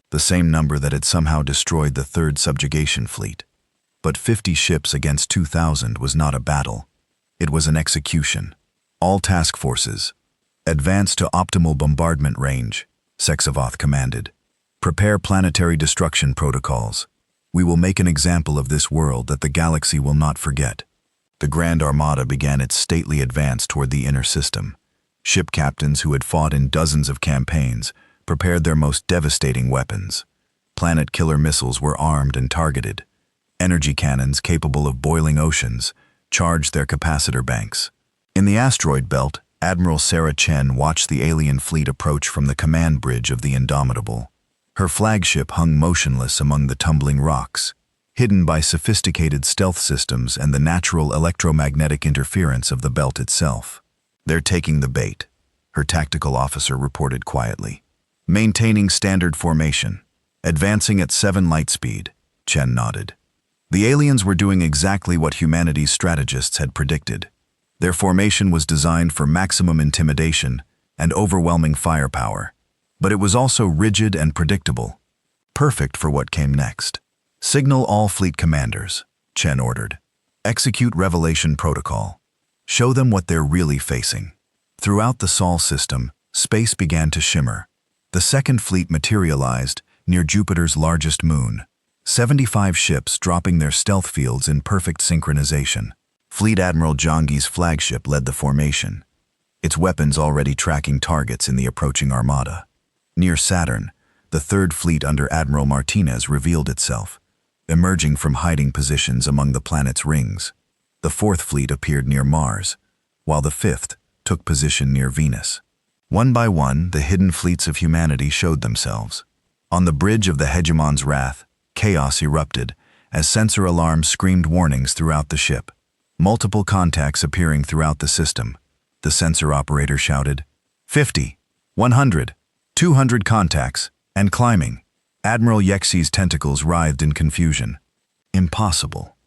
The same number that had somehow destroyed the 3rd subjugation fleet. But 50 ships against 2,000 was not a battle. It was an execution. All task forces, advance to optimal bombardment range, Sexavoth commanded. Prepare planetary destruction protocols. We will make an example of this world that the galaxy will not forget. The Grand Armada began its stately advance toward the inner system. Ship captains who had fought in dozens of campaigns prepared their most devastating weapons. Planet-killer missiles were armed and targeted. Energy cannons capable of boiling oceans charged their capacitor banks. In the asteroid belt, Admiral Sarah Chen watched the alien fleet approach from the command bridge of the Indomitable. Her flagship hung motionless among the tumbling rocks, hidden by sophisticated stealth systems and the natural electromagnetic interference of the belt itself. "They're taking the bait," her tactical officer reported quietly. "Maintaining standard formation. Advancing at 7 light speed," Chen nodded. The aliens were doing exactly what humanity's strategists had predicted. Their formation was designed for maximum intimidation and overwhelming firepower, but it was also rigid and predictable, perfect for what came next. "Signal all fleet commanders," Chen ordered. "Execute Revelation Protocol. Show them what they're really facing." Throughout the Sol system, space began to shimmer. The Second Fleet materialized near Jupiter's largest moon, 75 ships dropping their stealth fields in perfect synchronization. Fleet Admiral Zhangyi's flagship led the formation, its weapons already tracking targets in the approaching Armada. Near Saturn, the Third Fleet under Admiral Martinez revealed itself, emerging from hiding positions among the planet's rings. The Fourth Fleet appeared near Mars, while the Fifth took position near Venus. One by one, the hidden fleets of humanity showed themselves. On the bridge of the Hegemon's Wrath, chaos erupted as sensor alarms screamed warnings throughout the ship. Multiple contacts appearing throughout the system. The sensor operator shouted, 50, 100, 200 contacts, and climbing. Admiral Yexi's tentacles writhed in confusion. Impossible.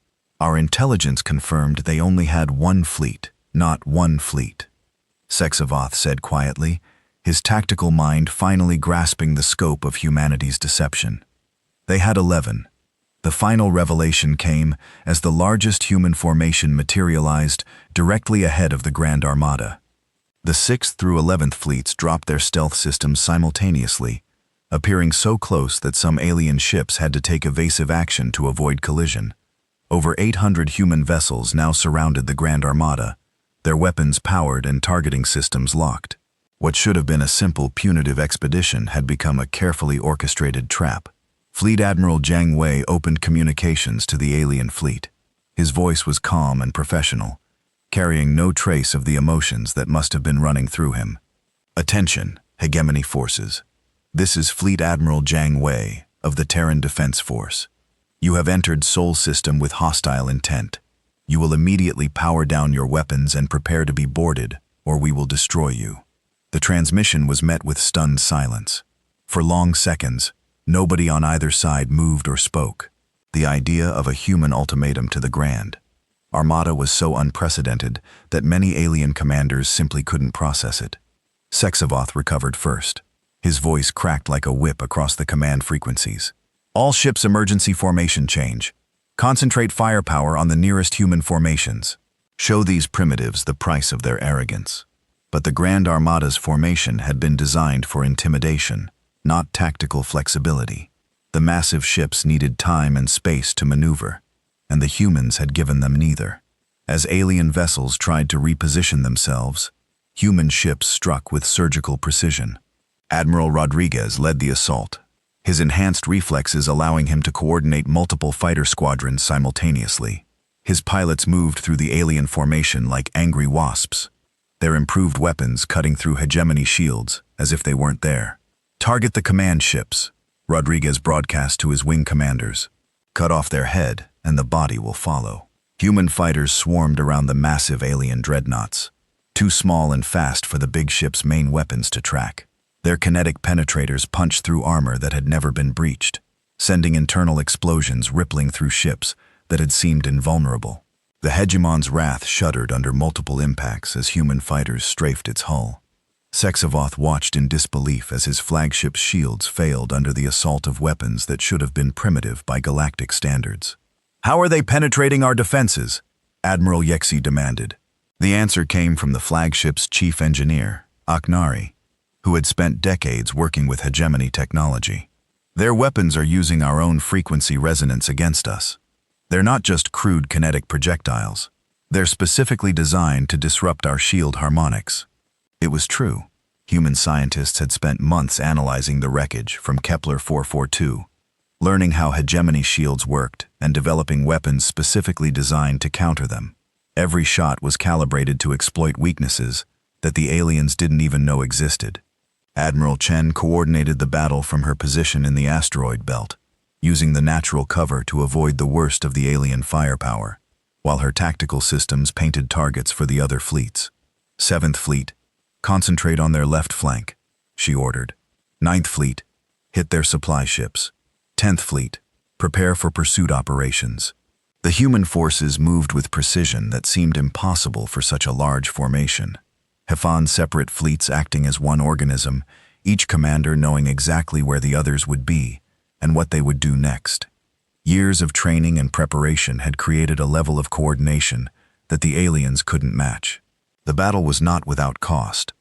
Our intelligence confirmed they only had one fleet, not one fleet. Sexavoth said quietly, his tactical mind finally grasping the scope of humanity's deception. They had 11. The final revelation came as the largest human formation materialized directly ahead of the Grand Armada. The 6th through 11th fleets dropped their stealth systems simultaneously, appearing so close that some alien ships had to take evasive action to avoid collision. Over 800 human vessels now surrounded the Grand Armada, their weapons powered and targeting systems locked. What should have been a simple punitive expedition had become a carefully orchestrated trap. Fleet Admiral Jiang Wei opened communications to the alien fleet. His voice was calm and professional, carrying no trace of the emotions that must have been running through him. "Attention, hegemony forces. This is Fleet Admiral Jiang Wei of the Terran Defense Force. You have entered Sol System with hostile intent. You will immediately power down your weapons and prepare to be boarded, or we will destroy you." The transmission was met with stunned silence. For long seconds, nobody on either side moved or spoke. The idea of a human ultimatum to the Grand Armada was so unprecedented that many alien commanders simply couldn't process it. Sexavoth recovered first. His voice cracked like a whip across the command frequencies. "All ships emergency formation change. Concentrate firepower on the nearest human formations. Show these primitives the price of their arrogance." But the Grand Armada's formation had been designed for intimidation, not tactical flexibility. The massive ships needed time and space to maneuver, and the humans had given them neither. As alien vessels tried to reposition themselves, human ships struck with surgical precision. Admiral Rodriguez led the assault, his enhanced reflexes allowing him to coordinate multiple fighter squadrons simultaneously. His pilots moved through the alien formation like angry wasps, their improved weapons cutting through hegemony shields as if they weren't there. "Target the command ships," Rodriguez broadcast to his wing commanders. "Cut off their head, and the body will follow." Human fighters swarmed around the massive alien dreadnoughts, too small and fast for the big ship's main weapons to track. Their kinetic penetrators punched through armor that had never been breached, sending internal explosions rippling through ships that had seemed invulnerable. The Hegemon's Wrath shuddered under multiple impacts as human fighters strafed its hull. Sexavoth watched in disbelief as his flagship's shields failed under the assault of weapons that should have been primitive by galactic standards. "How are they penetrating our defenses?" Admiral Yexi demanded. The answer came from the flagship's chief engineer, Aknari, who had spent decades working with hegemony technology. "Their weapons are using our own frequency resonance against us. They're not just crude kinetic projectiles. They're specifically designed to disrupt our shield harmonics." It was true. Human scientists had spent months analyzing the wreckage from Kepler 442, learning how hegemony shields worked and developing weapons specifically designed to counter them. Every shot was calibrated to exploit weaknesses that the aliens didn't even know existed. Admiral Chen coordinated the battle from her position in the asteroid belt, using the natural cover to avoid the worst of the alien firepower, while her tactical systems painted targets for the other fleets. 7th Fleet, concentrate on their left flank, she ordered. 9th Fleet, hit their supply ships. 10th Fleet, prepare for pursuit operations. The human forces moved with precision that seemed impossible for such a large formation. HFY's separate fleets acting as one organism, each commander knowing exactly where the others would be and what they would do next. Years of training and preparation had created a level of coordination that the aliens couldn't match. The battle was not without cost.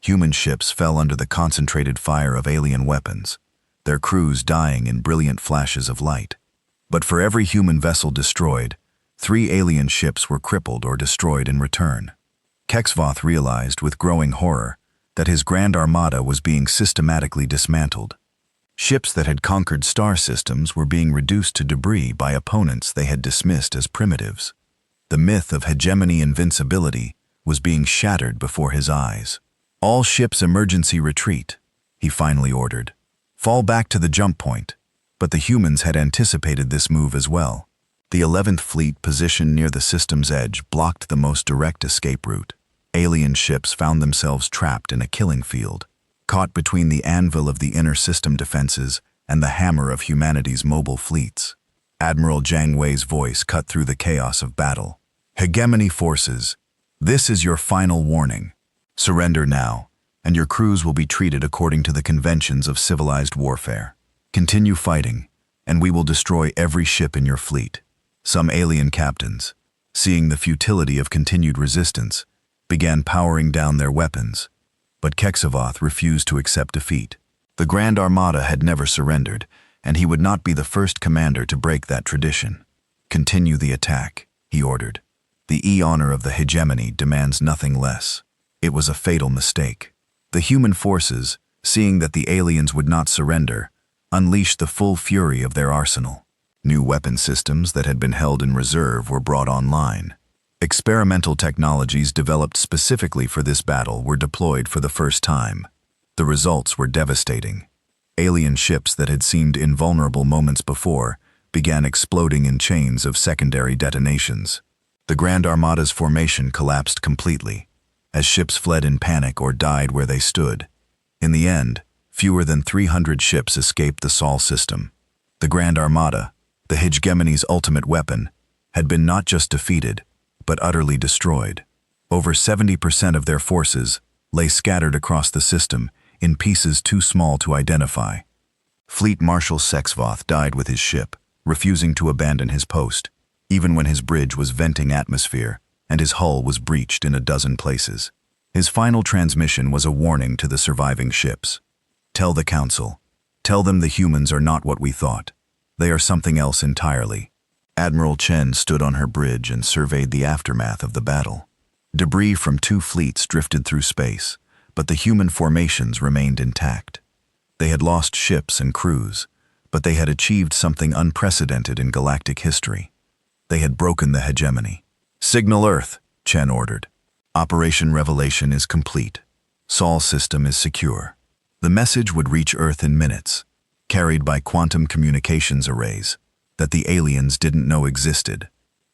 Human ships fell under the concentrated fire of alien weapons, their crews dying in brilliant flashes of light. But for every human vessel destroyed, 3 alien ships were crippled or destroyed in return. Kexvoth realized with growing horror that his Grand Armada was being systematically dismantled. Ships that had conquered star systems were being reduced to debris by opponents they had dismissed as primitives. The myth of hegemony invincibility was being shattered before his eyes. All ships emergency retreat, he finally ordered. Fall back to the jump point. But the humans had anticipated this move as well. The 11th Fleet, positioned near the system's edge, blocked the most direct escape route. Alien ships found themselves trapped in a killing field, caught between the anvil of the inner system defenses and the hammer of humanity's mobile fleets. Admiral Jiang Wei's voice cut through the chaos of battle. Hegemony forces, this is your final warning. Surrender now, and your crews will be treated according to the conventions of civilized warfare. Continue fighting, and we will destroy every ship in your fleet. Some alien captains, seeing the futility of continued resistance, began powering down their weapons. But Kexavoth refused to accept defeat. The Grand Armada had never surrendered, and he would not be the first commander to break that tradition. Continue the attack, he ordered. The honor of the hegemony demands nothing less. It was a fatal mistake. The human forces, seeing that the aliens would not surrender, unleashed the full fury of their arsenal. New weapon systems that had been held in reserve were brought online. Experimental technologies developed specifically for this battle were deployed for the first time. The results were devastating. Alien ships that had seemed invulnerable moments before began exploding in chains of secondary detonations. The Grand Armada's formation collapsed completely, as ships fled in panic or died where they stood. In the end, fewer than 300 ships escaped the Sol system. The Grand Armada, the hegemony's ultimate weapon, had been not just defeated, but utterly destroyed. Over 70% of their forces lay scattered across the system in pieces too small to identify. Fleet Marshal Kexavoth died with his ship, refusing to abandon his post, even when his bridge was venting atmosphere and his hull was breached in a dozen places. His final transmission was a warning to the surviving ships. Tell the Council. Tell them the humans are not what we thought. They are something else entirely. Admiral Chen stood on her bridge and surveyed the aftermath of the battle. Debris from 2 fleets drifted through space, but the human formations remained intact. They had lost ships and crews, but they had achieved something unprecedented in galactic history. They had broken the hegemony. Signal Earth, Chen ordered. Operation Revelation is complete. Sol system is secure. The message would reach Earth in minutes, carried by quantum communications arrays that the aliens didn't know existed,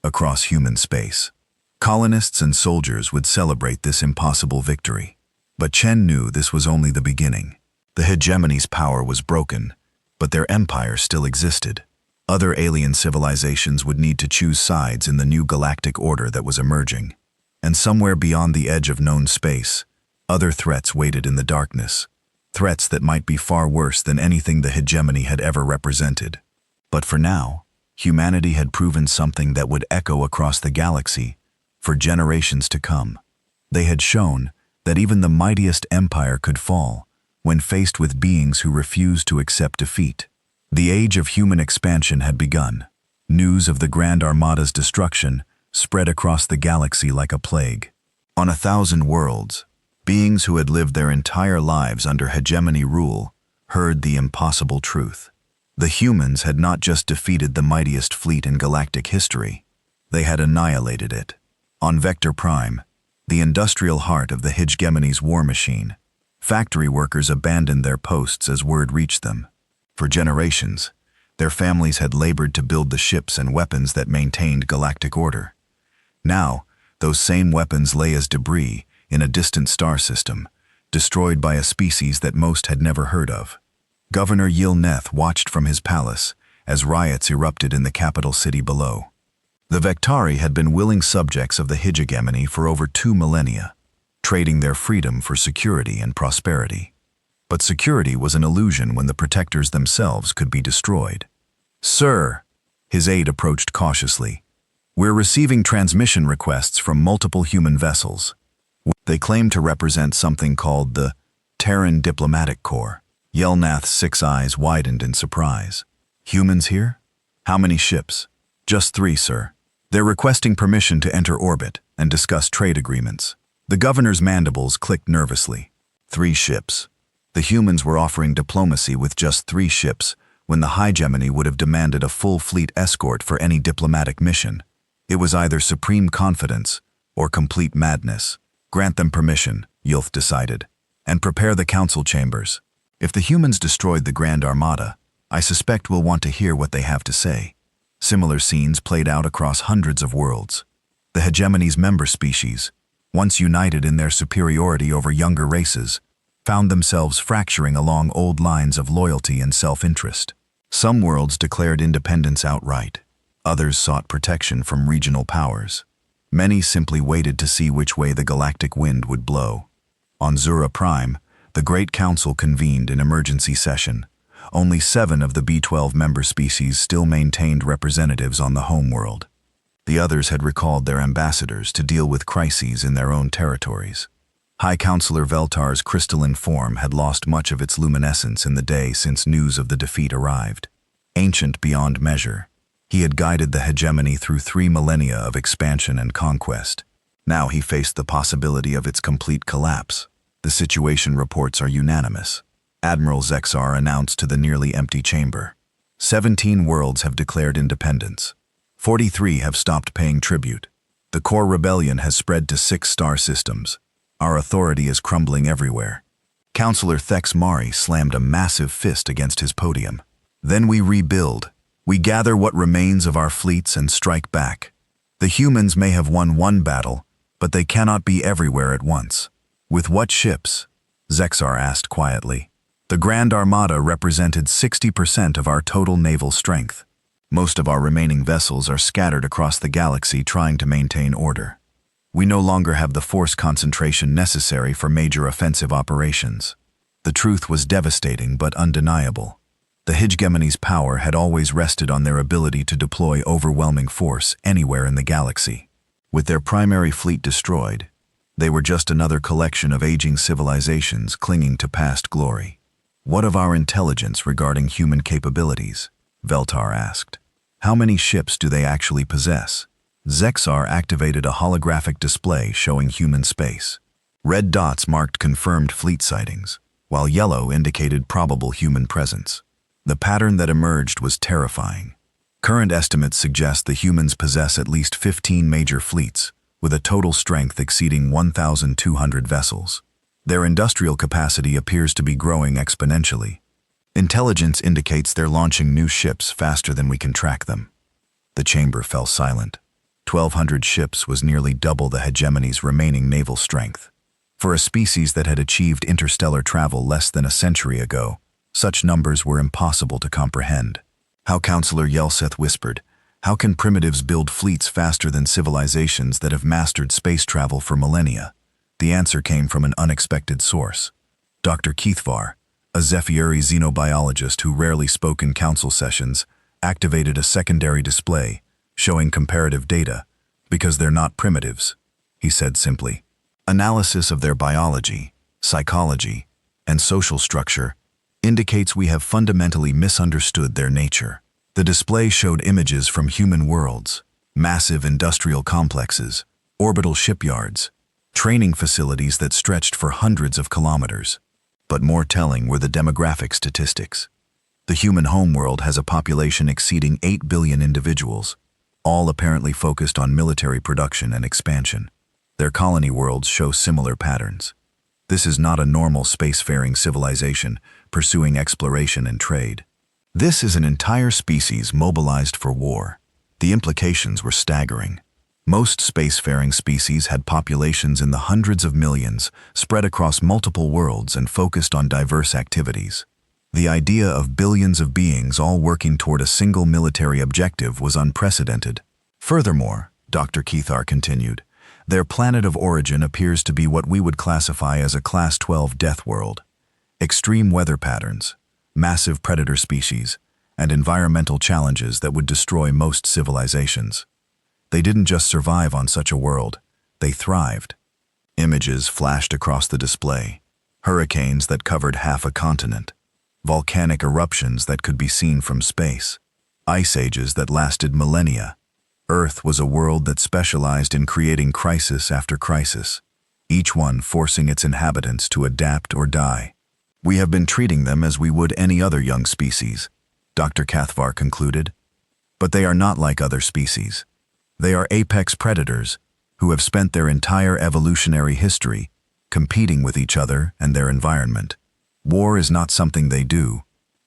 across human space. Colonists and soldiers would celebrate this impossible victory. But Chen knew this was only the beginning. The hegemony's power was broken, but their empire still existed. Other alien civilizations would need to choose sides in the new galactic order that was emerging. And somewhere beyond the edge of known space, other threats waited in the darkness. Threats that might be far worse than anything the hegemony had ever represented. But for now, humanity had proven something that would echo across the galaxy for generations to come. They had shown that even the mightiest empire could fall when faced with beings who refused to accept defeat. The age of human expansion had begun. News of the Grand Armada's destruction spread across the galaxy like a plague. On 1,000 worlds, Beings who had lived their entire lives under hegemony rule heard the impossible truth. The humans had not just defeated the mightiest fleet in galactic history, they had annihilated it. On Vector Prime, the industrial heart of the hegemony's war machine, factory workers abandoned their posts as word reached them. For generations, their families had labored to build the ships and weapons that maintained galactic order. Now, those same weapons lay as debris in a distant star system, destroyed by a species that most had never heard of. Governor Yilneth watched from his palace as riots erupted in the capital city below. The Vectari had been willing subjects of the hegemony for over 2 millennia, trading their freedom for security and prosperity. But security was an illusion when the protectors themselves could be destroyed. "Sir," his aide approached cautiously, "we're receiving transmission requests from multiple human vessels. They claim to represent something called the Terran Diplomatic Corps." Yelnath's 6 eyes widened in surprise. "Humans here? How many ships?" "Just 3, sir. They're requesting permission to enter orbit and discuss trade agreements." The governor's mandibles clicked nervously. 3 ships. The humans were offering diplomacy with just 3 ships when the hegemony would have demanded a full fleet escort for any diplomatic mission. It was either supreme confidence or complete madness. "Grant them permission," Yilth decided, "and prepare the council chambers. If the humans destroyed the Grand Armada, I suspect we'll want to hear what they have to say." Similar scenes played out across hundreds of worlds. The hegemony's member species, once united in their superiority over younger races, found themselves fracturing along old lines of loyalty and self-interest. Some worlds declared independence outright. Others sought protection from regional powers. Many simply waited to see which way the galactic wind would blow. On Zura Prime, the Great Council convened in emergency session. Only 7 of the B-12 member species still maintained representatives on the homeworld. The others had recalled their ambassadors to deal with crises in their own territories. High Counselor Veltar's crystalline form had lost much of its luminescence in the day since news of the defeat arrived. Ancient beyond measure, he had guided the hegemony through 3 millennia of expansion and conquest. Now he faced the possibility of its complete collapse. The situation reports are unanimous. Admiral Zexar announced to the nearly empty chamber. 17 worlds have declared independence. 43 have stopped paying tribute. The core rebellion has spread to 6 star systems. Our authority is crumbling everywhere. Counselor Thex Mari slammed a massive fist against his podium. "Then we rebuild. We gather what remains of our fleets and strike back. The humans may have won one battle, but they cannot be everywhere at once." "With what ships?" Zexar asked quietly. "The Grand Armada represented 60% of our total naval strength. Most of our remaining vessels are scattered across the galaxy trying to maintain order. We no longer have the force concentration necessary for major offensive operations." The truth was devastating but undeniable. The hegemony's power had always rested on their ability to deploy overwhelming force anywhere in the galaxy. With their primary fleet destroyed, they were just another collection of aging civilizations clinging to past glory. "What of our intelligence regarding human capabilities?" Veltar asked. "How many ships do they actually possess?" Zexar activated a holographic display showing human space. Red dots marked confirmed fleet sightings, while yellow indicated probable human presence. The pattern that emerged was terrifying. Current estimates suggest the humans possess at least 15 major fleets, with a total strength exceeding 1,200 vessels. Their industrial capacity appears to be growing exponentially. Intelligence indicates they're launching new ships faster than we can track them. The chamber fell silent. 1,200 ships was nearly double the hegemony's remaining naval strength. For a species that had achieved interstellar travel less than a century ago, such numbers were impossible to comprehend. How Counselor Yelseth whispered, "How can primitives build fleets faster than civilizations that have mastered space travel for millennia?" The answer came from an unexpected source. Dr. Keithvar, a Zephyri xenobiologist who rarely spoke in council sessions, activated a secondary display showing comparative data. "Because they're not primitives," he said simply. "Analysis of their biology, psychology, and social structure indicates we have fundamentally misunderstood their nature." The display showed images from human worlds, massive industrial complexes, orbital shipyards, training facilities that stretched for hundreds of kilometers. But more telling were the demographic statistics. The human homeworld has a population exceeding 8 billion individuals, all apparently focused on military production and expansion. Their colony worlds show similar patterns. This is not a normal spacefaring civilization pursuing exploration and trade. This is an entire species mobilized for war. The implications were staggering. Most spacefaring species had populations in the hundreds of millions, spread across multiple worlds and focused on diverse activities. The idea of billions of beings all working toward a single military objective was unprecedented. Furthermore, Dr. Keithar continued, their planet of origin appears to be what we would classify as a Class 12 death world. Extreme weather patterns, massive predator species, and environmental challenges that would destroy most civilizations. They didn't just survive on such a world, they thrived. Images flashed across the display, hurricanes that covered half a continent, volcanic eruptions that could be seen from space, ice ages that lasted millennia. Earth was a world that specialized in creating crisis after crisis, each one forcing its inhabitants to adapt or die. We have been treating them as we would any other young species, Dr. Cathvar concluded. But they are not like other species. They are apex predators who have spent their entire evolutionary history competing with each other and their environment. War is not something they do,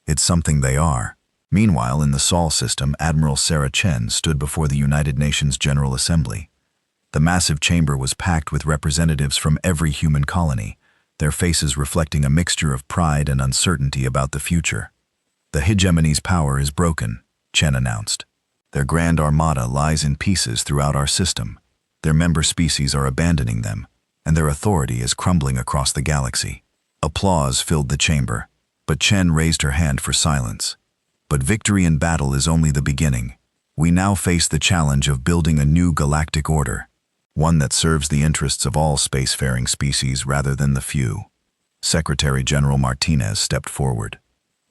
it's something they are. Meanwhile, in the Sol system, Admiral Sarah Chen stood before the United Nations General Assembly. The massive chamber was packed with representatives from every human colony, their faces reflecting a mixture of pride and uncertainty about the future. The hegemony's power is broken, Chen announced. Their grand armada lies in pieces throughout our system. Their member species are abandoning them, and their authority is crumbling across the galaxy. Applause filled the chamber, but Chen raised her hand for silence. But victory in battle is only the beginning. We now face the challenge of building a new galactic order, one that serves the interests of all spacefaring species rather than the few. Secretary General Martinez stepped forward.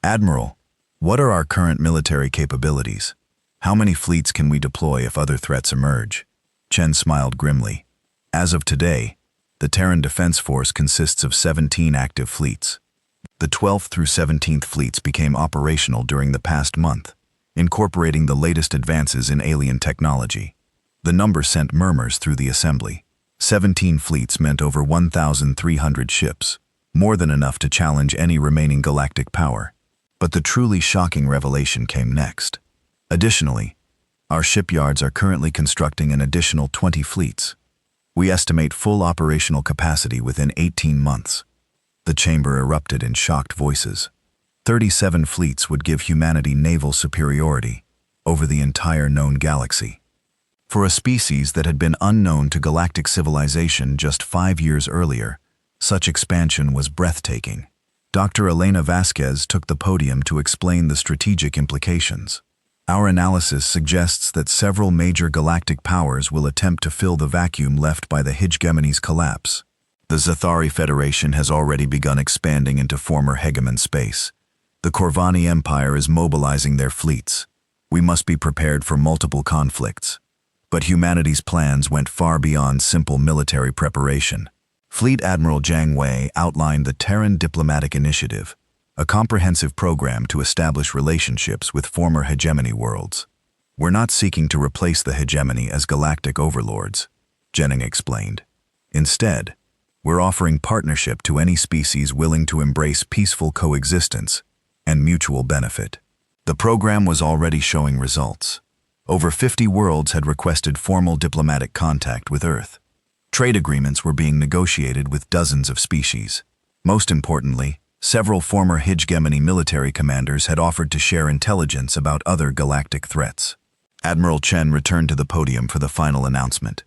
Admiral, what are our current military capabilities? How many fleets can we deploy if other threats emerge? Chen smiled grimly. As of today, the Terran Defense Force consists of 17 active fleets. The 12th through 17th fleets became operational during the past month, incorporating the latest advances in alien technology. The number sent murmurs through the assembly. 17 fleets meant over 1,300 ships, more than enough to challenge any remaining galactic power. But the truly shocking revelation came next. Additionally, our shipyards are currently constructing an additional 20 fleets. We estimate full operational capacity within 18 months. The chamber erupted in shocked voices. 37 fleets would give humanity naval superiority over the entire known galaxy. For a species that had been unknown to galactic civilization just 5 years earlier, such expansion was breathtaking. Dr. Elena Vasquez took the podium to explain the strategic implications. Our analysis suggests that several major galactic powers will attempt to fill the vacuum left by the hegemony's collapse. The Zathari Federation has already begun expanding into former hegemon space. The Corvani Empire is mobilizing their fleets. We must be prepared for multiple conflicts. But humanity's plans went far beyond simple military preparation. Fleet Admiral Jiang Wei outlined the Terran Diplomatic Initiative, a comprehensive program to establish relationships with former hegemony worlds. We're not seeking to replace the hegemony as galactic overlords, Jennings explained. Instead, we're offering partnership to any species willing to embrace peaceful coexistence and mutual benefit. The program was already showing results. Over 50 worlds had requested formal diplomatic contact with Earth. Trade agreements were being negotiated with dozens of species. Most importantly, several former hegemony military commanders had offered to share intelligence about other galactic threats. Admiral Chen returned to the podium for the final announcement.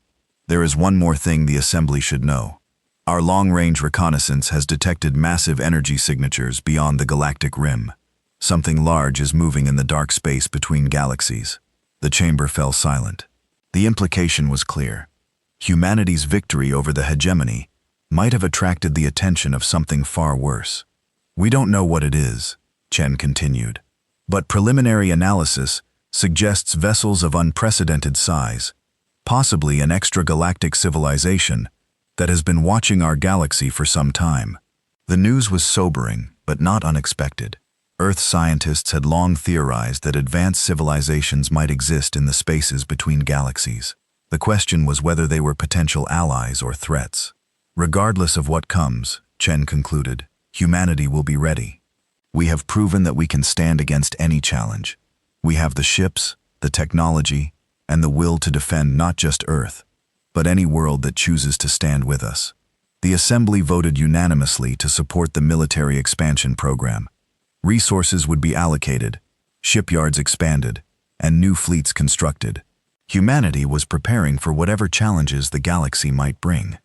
There is one more thing the Assembly should know. Our long-range reconnaissance has detected massive energy signatures beyond the galactic rim. Something large is moving in the dark space between galaxies. The chamber fell silent. The implication was clear. Humanity's victory over the hegemony might have attracted the attention of something far worse. We don't know what it is, Chen continued, but preliminary analysis suggests vessels of unprecedented size, possibly an extragalactic civilization, that has been watching our galaxy for some time. The news was sobering, but not unexpected. Earth scientists had long theorized that advanced civilizations might exist in the spaces between galaxies. The question was whether they were potential allies or threats. Regardless of what comes, Chen concluded, humanity will be ready. We have proven that we can stand against any challenge. We have the ships, the technology, and the will to defend not just Earth, but any world that chooses to stand with us. The Assembly voted unanimously to support the military expansion program. Resources would be allocated, shipyards expanded, and new fleets constructed. Humanity was preparing for whatever challenges the galaxy might bring.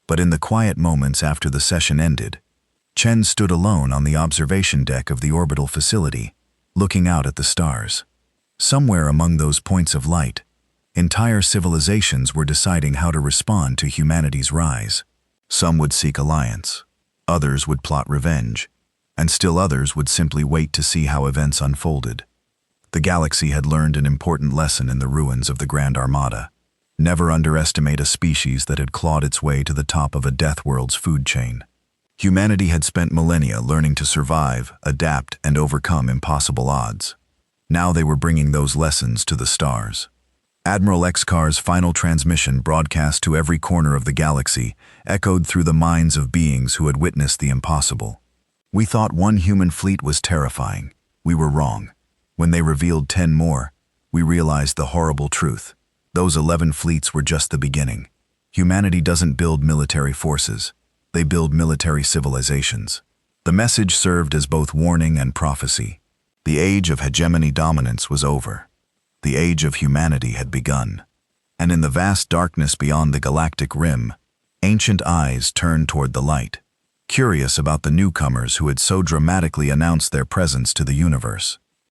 But in the quiet moments after the session ended, Chen stood alone on the observation deck of the orbital facility, looking out at the stars. Somewhere among those points of light, entire civilizations were deciding how to respond to humanity's rise. Some would seek alliance, others would plot revenge, and still others would simply wait to see how events unfolded. The galaxy had learned an important lesson in the ruins of the Grand Armada. Never underestimate a species that had clawed its way to the top of a death world's food chain. Humanity had spent millennia learning to survive, adapt, and overcome impossible odds. Now they were bringing those lessons to the stars. Admiral Xkar's final transmission, broadcast to every corner of the galaxy, echoed through the minds of beings who had witnessed the impossible. We thought one human fleet was terrifying. We were wrong. When they revealed 10 more, we realized the horrible truth. Those 11 fleets were just the beginning. Humanity doesn't build military forces. They build military civilizations. The message served as both warning and prophecy. The age of hegemony dominance was over. The age of humanity had begun. And in the vast darkness beyond the galactic rim, ancient eyes turned toward the light, curious about the newcomers who had so dramatically announced their presence to the universe.